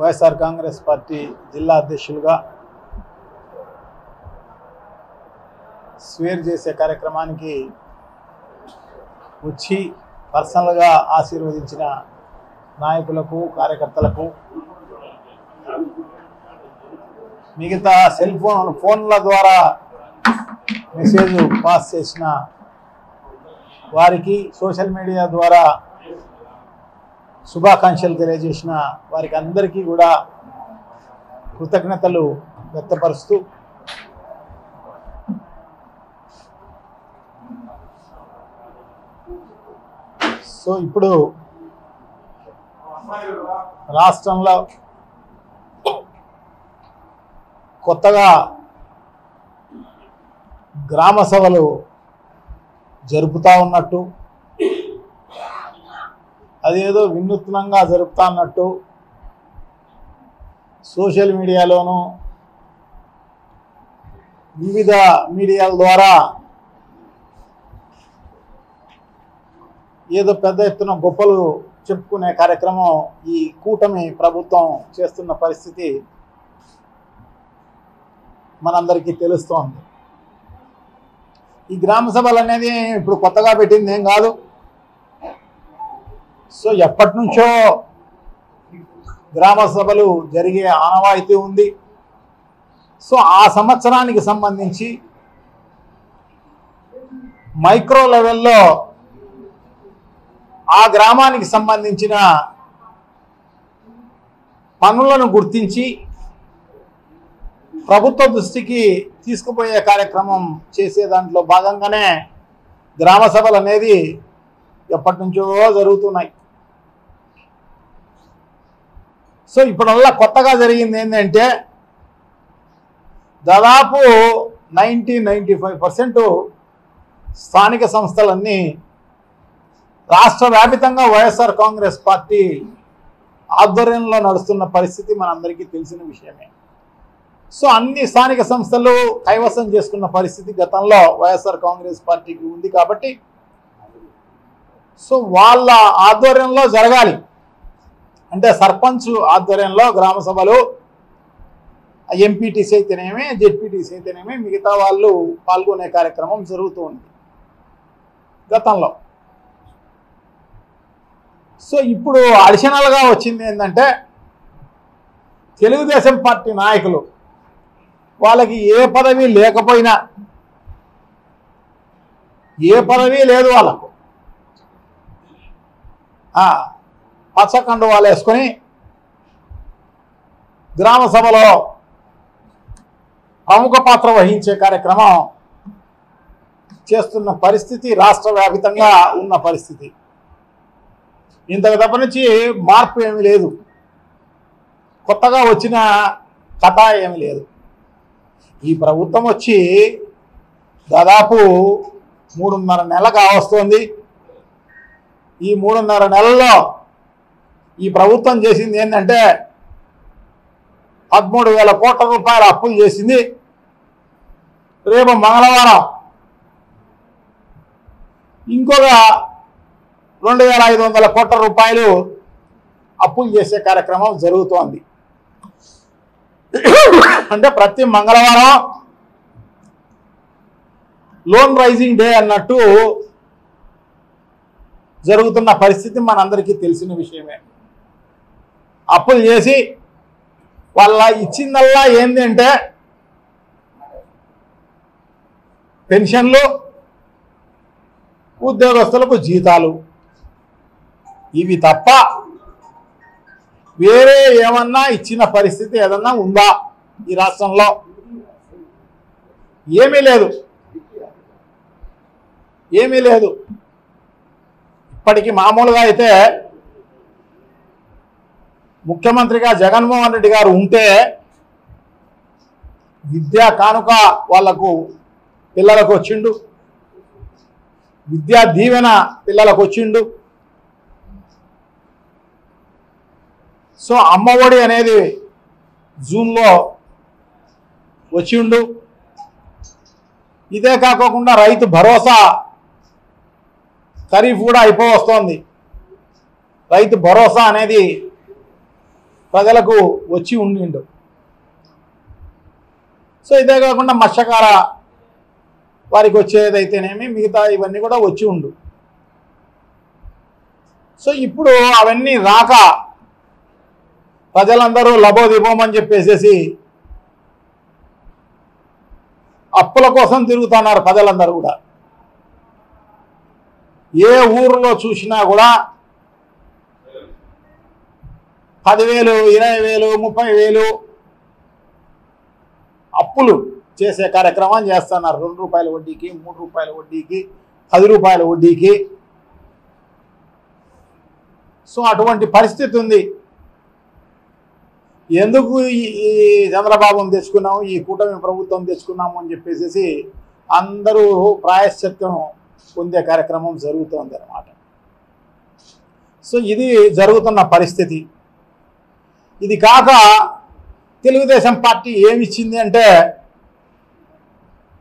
YSR Congress party జిల్లా అధ్యక్షులుగా square చేసే కార్యక్రమానికి వచ్చి పర్సనల్గా ఆశీర్వదించిన నాయకులకు కార్యకర్తలకు, మిగతా ఫోన్ల ద్వారా మెసేజ్ పాస్ చేసిన వారికి, సోషల్ మీడియా ద్వారా శుభాకాంక్షలు తెలియజేసిన వారికి అందరికీ కూడా కృతజ్ఞతలు వ్యక్తపరుస్తూ ఇప్పుడు రాష్ట్రంలో కొత్తగా గ్రామ సభలు జరుపుతా ఉన్నట్టు, అదేదో వినూత్నంగా జరుపుతా అన్నట్టు సోషల్ మీడియాలోనూ వివిధ మీడియాల ద్వారా ఏదో పెద్ద ఎత్తున గొప్పలు చెప్పుకునే కార్యక్రమం ఈ కూటమి ప్రభుత్వం చేస్తున్న పరిస్థితి మనందరికీ తెలుస్తోంది. ఈ గ్రామ సభలు అనేది ఇప్పుడు కొత్తగా పెట్టింది ఏం కాదు. ఎప్పటి నుంచో గ్రామ సభలు జరిగే ఆనవాయితీ ఉంది. ఆ సంవత్సరానికి సంబంధించి మైక్రో లెవెల్లో ఆ గ్రామానికి సంబంధించిన పనులను గుర్తించి ప్రభుత్వ దృష్టికి తీసుకుపోయే కార్యక్రమం చేసే దాంట్లో భాగంగానే గ్రామ సభలు అనేది ఎప్పటి నుంచో జరుగుతున్నాయి. ఇప్పుడల్లా కొత్తగా జరిగింది ఏంటంటే దాదాపు 95% స్థానిక సంస్థలన్నీ రాష్ట్ర వ్యాపితంగా వైఎస్ఆర్ కాంగ్రెస్ పార్టీ ఆధ్వర్యంలో నడుస్తున్న పరిస్థితి మనందరికీ తెలిసిన విషయమే. అన్ని స్థానిక సంస్థలు కైవసం చేసుకున్న పరిస్థితి గతంలో వైఎస్ఆర్ కాంగ్రెస్ పార్టీకి ఉంది కాబట్టి వాళ్ళ ఆధ్వర్యంలో జరగాలి. అంటే సర్పంచ్ ఆధ్వర్యంలో గ్రామ సభలు, ఎంపీటీసీ అయితేనేమి, జెడ్పీటీసీ అయితేనేమి, మిగతా వాళ్ళు పాల్గొనే కార్యక్రమం జరుగుతూ ఉంది గతంలో. ఇప్పుడు అడిషనల్గా వచ్చింది ఏంటంటే తెలుగుదేశం పార్టీ నాయకులు వాళ్ళకి ఏ పదవి లేకపోయినా, ఏ పదవి లేదు వాళ్ళకు, పచ్చకండు వాళ్ళు వేసుకొని గ్రామ సభలో ప్రముఖ పాత్ర వహించే కార్యక్రమం చేస్తున్న పరిస్థితి రాష్ట్ర వ్యాపితంగా ఉన్న పరిస్థితి. ఇంతకు తప్ప నుంచి మార్పు ఏమీ లేదు, కొత్తగా వచ్చిన కథ ఏమీ లేదు. ఈ ప్రభుత్వం వచ్చి దాదాపు 3.5 నెలలు కావస్తోంది. ఈ 3.5 నెలల్లో ఈ ప్రభుత్వం చేసింది ఏంటంటే 13,000 కోట్ల రూపాయల అప్పులు చేసింది. రేపు మంగళవారం ఇంకొక 2,500 కోట్ల రూపాయలు అప్పులు చేసే కార్యక్రమం జరుగుతోంది. అంటే ప్రతి మంగళవారం లోన్ రైజింగ్ డే అన్నట్టు జరుగుతున్న పరిస్థితి మనందరికీ తెలిసిన విషయమే. అప్పులు చేసి వాళ్ళ ఇచ్చిందల్లా ఏంది అంటే పెన్షన్లు, ఉద్యోగస్తులకు జీతాలు, ఇవి తప్ప వేరే ఏమన్నా ఇచ్చిన పరిస్థితి ఏదన్నా ఉందా ఈ రాష్ట్రంలో? ఏమీ లేదు, ఏమీ లేదు. ఇప్పటికీ మామూలుగా అయితే ముఖ్యమంత్రిగా జగన్మోహన్ రెడ్డి గారు ఉంటే విద్యా కానుక వాళ్లకు పిల్లలకు వచ్చిండు, విద్యా దీవెన పిల్లలకు వచ్చిండు. అమ్మఒడి అనేది జూన్లో వచ్చిండు. ఇదే కాకుండా రైతు భరోసా ఖరీఫ్ కూడా అయిపోవస్తోంది. రైతు భరోసా అనేది ప్రజలకు వచ్చి ఉండిండు. సో ఇదే కాకుండా మత్స్యకార వారికి వచ్చేదైతేనేమి మిగతా ఇవన్నీ కూడా వచ్చి ఉండు. సో ఇప్పుడు అవన్నీ రాక ప్రజలందరూ లబోదిబోమని చెప్పేసేసి అప్పుల కోసం తిరుగుతున్నారు. ప్రజలందరూ కూడా ఏ ఊరిలో చూసినా కూడా 10,000, 20,000, 30,000 అప్పులు చేసే కార్యక్రమం చేస్తున్నారు. 2 రూపాయల వడ్డీకి, 3 రూపాయల వడ్డీకి, 10 రూపాయల వడ్డీకి. సో అటువంటి పరిస్థితి ఉంది. ఎందుకు ఈ చంద్రబాబును తెచ్చుకున్నాము, ఈ కూటమి ప్రభుత్వం తెచ్చుకున్నాము అని చెప్పేసి అందరూ ప్రాయశ్చిత్తం పొందే కార్యక్రమం జరుగుతోంది అన్నమాట. సో ఇది జరుగుతున్న పరిస్థితి. ఇది కాక తెలుగుదేశం పార్టీ ఏమిచ్చింది అంటే,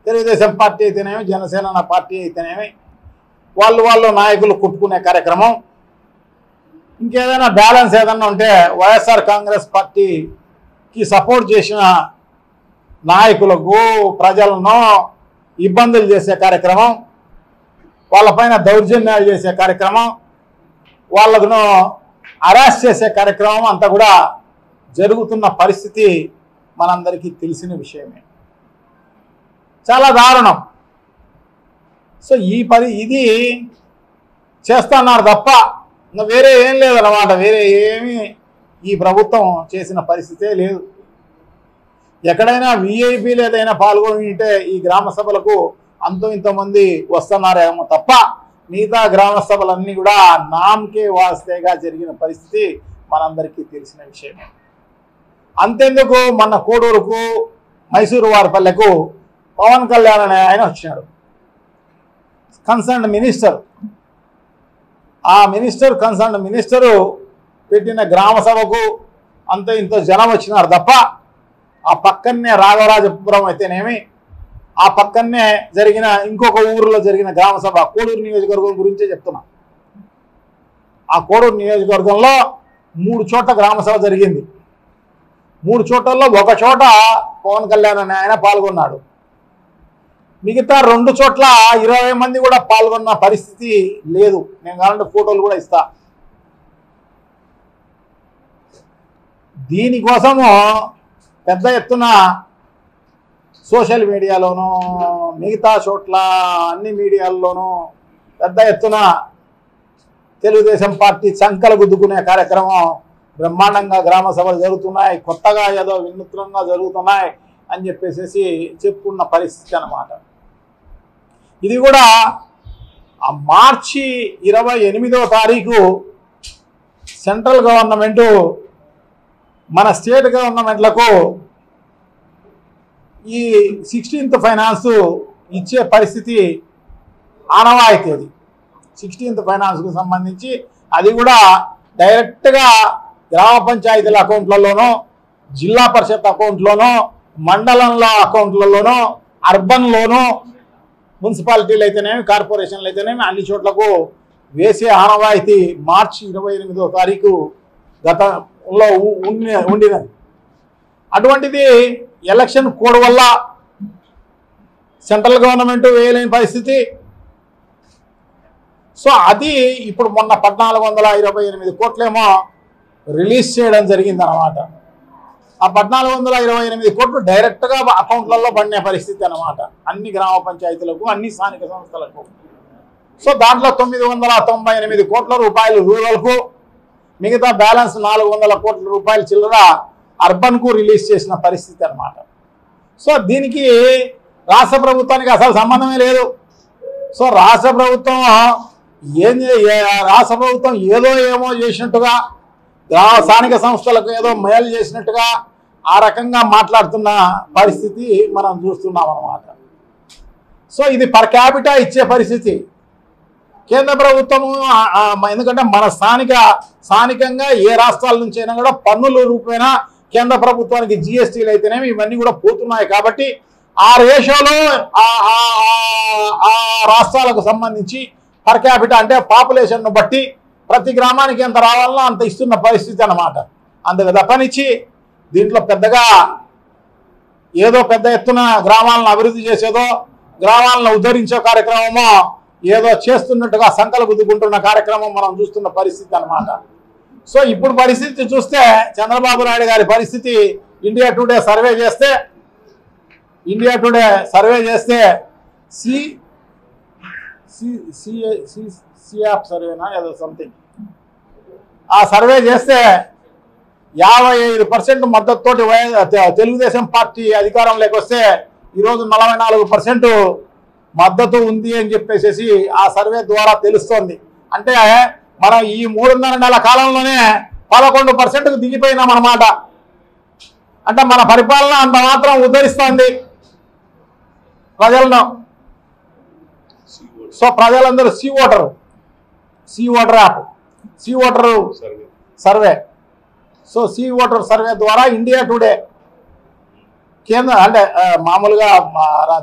తెలుగుదేశం పార్టీ అయితేనేమి, జనసేన పార్టీ అయితేనేమి వాళ్ళు నాయకులు కొట్టుకునే కార్యక్రమం. ఇంకేదైనా బ్యాలెన్స్ ఏదన్నా ఉంటే వైఎస్ఆర్ కాంగ్రెస్ పార్టీకి సపోర్ట్ చేసిన నాయకులకు ప్రజలను ఇబ్బందులు చేసే కార్యక్రమం, వాళ్ళపైన దౌర్జన్యాలు చేసే కార్యక్రమం, వాళ్ళను అరెస్ట్ చేసే కార్యక్రమం అంతా కూడా జరుగుతున్న పరిస్థితి మనందరికీ తెలిసిన విషయమే. చాలా దారుణం. సో ఇది చేస్తున్నారు తప్ప ఇంకా వేరే ఏం లేదన్నమాట. వేరే ఏమీ ఈ ప్రభుత్వం చేసిన పరిస్థితే లేదు. ఎక్కడైనా విఐపీలు ఏదైనా పాల్గొని ఉంటే ఈ గ్రామ సభలకు అంతో ఇంతమంది వస్తున్నారేమో తప్ప మిగతా గ్రామ సభలన్నీ కూడా నామకే వాస్తేగా జరిగిన పరిస్థితి మనందరికీ తెలిసిన విషయమే. అంతెందుకు మొన్న కోడూరుకు, మైసూరు వారిపల్లెకు పవన్ కళ్యాణ్ అనే ఆయన వచ్చినాడు, కన్సర్న్ మినిస్టర్. ఆ కన్సర్న్ మినిస్టరు పెట్టిన గ్రామ సభకు అంత ఇంత జనం వచ్చినారు తప్ప ఆ పక్కనే రాఘవరాజపురం అయితేనేమి, ఆ పక్కనే జరిగిన ఇంకొక ఊరిలో జరిగిన గ్రామ సభ, కోడూరు నియోజకవర్గం గురించే చెప్తున్నా. ఆ కోడూరు నియోజకవర్గంలో 3 చోట్ల గ్రామ సభ జరిగింది. 3 చోట్లలో ఒక చోట పవన్ కళ్యాణ్ అనే ఆయన పాల్గొన్నాడు. మిగతా 2 చోట్ల 20 మంది కూడా పాల్గొన్న పరిస్థితి లేదు. నేను కావాలంటే ఫోటోలు కూడా ఇస్తా. దీనికోసము పెద్ద ఎత్తున సోషల్ మీడియాలోనూ మిగతా చోట్ల అన్ని మీడియాల్లోనూ పెద్ద ఎత్తున తెలుగుదేశం పార్టీ చంకలు గుద్దుకునే కార్యక్రమం బ్రహ్మాండంగా గ్రామ సభలు జరుగుతున్నాయి, కొత్తగా ఏదో వినూత్నంగా జరుగుతున్నాయి అని చెప్పేసి చెప్పుకున్న పరిస్థితి అన్నమాట. ఇది కూడా మార్చి 28వ తారీఖు సెంట్రల్ గవర్నమెంటు మన స్టేట్ గవర్నమెంట్లకు ఈ 16th ఫైనాన్స్ ఇచ్చే పరిస్థితి ఆనవాయితీ. అది 16th ఫైనాన్స్కు సంబంధించి అది కూడా డైరెక్ట్గా గ్రామ పంచాయతీల అకౌంట్లలోనూ, జిల్లా పరిషత్ అకౌంట్లోనూ, మండలంలో అకౌంట్లలోనూ, అర్బన్లోనూ, మున్సిపాలిటీలు అయితేనేమి, కార్పొరేషన్లు అయితేనేమి అన్ని చోట్లకు వేసే ఆనవాయితీ మార్చి 28వ తారీఖు గతంలో ఉండినది. అటువంటిది ఎలక్షన్ కోడ్ వల్ల సెంట్రల్ గవర్నమెంట్ వేయలేని పరిస్థితి. సో అది ఇప్పుడు మొన్న 1428 కోట్లేమో రిలీజ్ చేయడం జరిగిందన్నమాట. ఆ 1428 కోట్లు డైరెక్ట్గా అకౌంట్లలో పడిన పరిస్థితి అన్నమాట, అన్ని గ్రామ పంచాయతీలకు, అన్ని స్థానిక సంస్థలకు. సో దాంట్లో 998 కోట్ల రూపాయలు రూరల్కు, మిగతా బ్యాలెన్స్ 400 కోట్ల రూపాయలు చిల్లర అర్బన్కు రిలీజ్ చేసిన పరిస్థితి అన్నమాట. సో దీనికి రాష్ట్ర ప్రభుత్వానికి అసలు సంబంధమే లేదు. సో రాష్ట్ర ప్రభుత్వం ఏదో ఏమో చేసినట్టుగా, స్థానిక సంస్థలకు ఏదో మేలు చేసినట్టుగా ఆ రకంగా మాట్లాడుతున్న పరిస్థితి మనం చూస్తున్నాం అన్నమాట. సో ఇది పర్ క్యాపిటా ఇచ్చే పరిస్థితి కేంద్ర ప్రభుత్వము. ఎందుకంటే మన స్థానికంగా ఏ రాష్ట్రాల నుంచి అయినా కూడా పన్నుల రూపేణా కేంద్ర ప్రభుత్వానికి జిఎస్టీలు అయితేనేమి ఇవన్నీ కూడా పోతున్నాయి. కాబట్టి ఆ రేషియోలో ఆ రాష్ట్రాలకు సంబంధించి పర్ క్యాపిటా అంటే పాపులేషన్ను బట్టి ప్రతి గ్రామానికి ఎంత రావాలన్నా అంత ఇస్తున్న పరిస్థితి అన్నమాట. అందుకు తప్పనిచ్చి దీంట్లో పెద్దగా ఏదో పెద్ద ఎత్తున గ్రామాలను అభివృద్ధి చేసేదో గ్రామాలను ఉద్ధరించే కార్యక్రమమో ఏదో చేస్తున్నట్టుగా సంకలు గుద్దుకుంటున్న కార్యక్రమం మనం చూస్తున్న పరిస్థితి అన్నమాట. సో ఇప్పుడు పరిస్థితి చూస్తే చంద్రబాబు నాయుడు గారి పరిస్థితి ఇండియా టుడే సర్వే చేస్తే సియాప్ సర్వేనా ఏదో సంథింగ్ ఆ సర్వే చేస్తే 55% మద్దతుతోటి తెలుగుదేశం పార్టీ అధికారంలోకి వస్తే ఈరోజు 44% మద్దతు ఉంది అని చెప్పేసి ఆ సర్వే ద్వారా తెలుస్తోంది. అంటే మనం ఈ 3.5 నెలల కాలంలోనే 11%కు దిగిపోయినాం అన్నమాట. అంటే మన పరిపాలన అంత మాత్రం ఉద్ధరిస్తోంది ప్రజలను. సో ప్రజలందరూ C voter app survey so C voter survey ద్వారా ఇండియా టుడే కేంద్ర అంటే మామూలుగా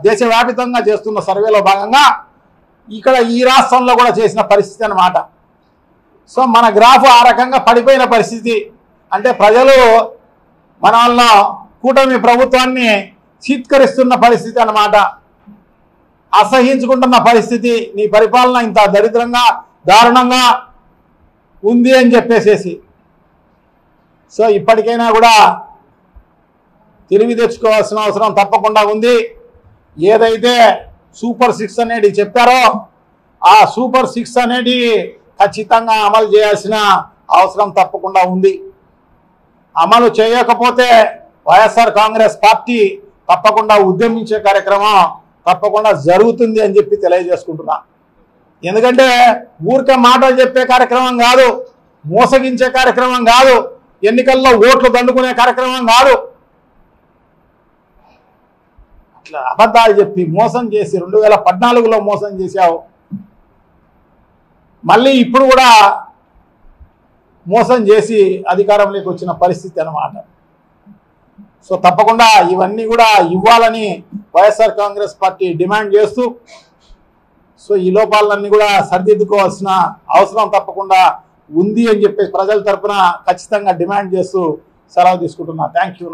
దేశవ్యాప్తంగా చేస్తున్న సర్వేలో భాగంగా ఇక్కడ ఈ రాష్ట్రంలో కూడా చేసిన పరిస్థితి అన్నమాట. సో మన గ్రాఫ్ ఆ రకంగా పడిపోయిన పరిస్థితి. అంటే ప్రజలు మన వల్ల కూటమి ప్రభుత్వాన్ని చీత్కరిస్తున్న పరిస్థితి అన్నమాట, అసహించుకుంటున్న పరిస్థితి. నీ పరిపాలన ఇంత దరిద్రంగా దారుణంగా ఉంది అని చెప్పేసేసి. సో ఇప్పటికైనా కూడా తెలివి తెచ్చుకోవాల్సిన అవసరం తప్పకుండా ఉంది. ఏదైతే సూపర్ 6 అనేది చెప్పారో ఆ సూపర్ 6 అనేది ఖచ్చితంగా అమలు చేయాల్సిన అవసరం తప్పకుండా ఉంది. అమలు చేయకపోతే వైఎస్ఆర్ కాంగ్రెస్ పార్టీ తప్పకుండా ఉద్యమించే కార్యక్రమం తప్పకుండా జరుగుతుంది అని చెప్పి తెలియజేసుకుంటున్నా. ఎందుకంటే ఊరికే మాటలు చెప్పే కార్యక్రమం కాదు, మోసగించే కార్యక్రమం కాదు, ఎన్నికల్లో ఓట్లు దండుకునే కార్యక్రమం కాదు. అట్లా అబద్ధాలు చెప్పి మోసం చేసి 2014లో మోసం చేశావు, మళ్ళీ ఇప్పుడు కూడా మోసం చేసి అధికారంలోకి వచ్చిన పరిస్థితి అన్నమాట. సో తప్పకుండా ఇవన్నీ కూడా ఇవ్వాలని వైఎస్ఆర్ కాంగ్రెస్ పార్టీ డిమాండ్ చేస్తూ సో ఈ లోపాలన్నీ కూడా సరిదిద్దుకోవాల్సిన అవసరం తప్పకుండా ఉంది అని చెప్పి ప్రజల తరఫున ఖచ్చితంగా డిమాండ్ చేస్తూ సెలవు తీసుకుంటున్నా. Thank you.